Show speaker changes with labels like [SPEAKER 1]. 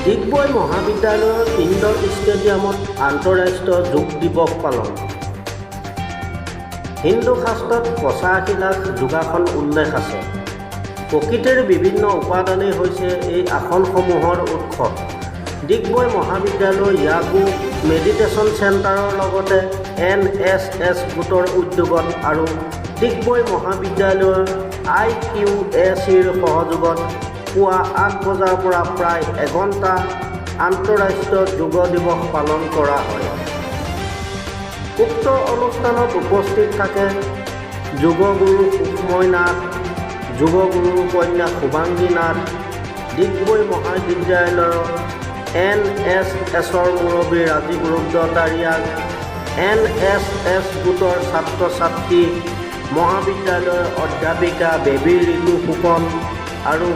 [SPEAKER 1] ডিগবৈ মহাবিদ্যালয়ৰ ইনডোৰ ষ্টেডিয়ামত আন্তঃৰাষ্ট্ৰীয় যোগ দিৱস পালন। হিন্দু শাস্ত্ৰত ৮৫ লাখ যোগাসন উল্লেখ আছে। প্ৰকৃতিৰ বিভিন্ন উপাদানেই হৈছে এই আসনসমূহৰ উৎস। ডিগবৈ মহাবিদ্যালয় য়াগু মেডিটেশ্যন চেণ্টাৰৰ লগতে NSS গোটৰ উদ্যোগত আৰু ডিগবৈ মহাবিদ্যালয়ৰ IQACৰ সহযোগত পুৱা ৮ বজাৰ পৰা প্ৰায় এঘণ্টা আন্তঃৰাষ্ট্ৰীয় যোগ দিৱস পালন কৰা হয়। উক্ত অনুষ্ঠানত উপস্থিত থাকে যোগগুৰু সুষময় নাথ, যোগগুৰু কন্যা শুভাংগী নাথ, ডিগবৈ মহাবিদ্যালয়ৰ NSSৰ মুৰব্বী ৰাজীৱ ৰুদ্ৰতাৰিয়াল, NSS গোটৰ ছাত্ৰ-ছাত্ৰী, মহাবিদ্যালয়ৰ অধ্যাপিকা বেবী ঋতু ফুকন আৰু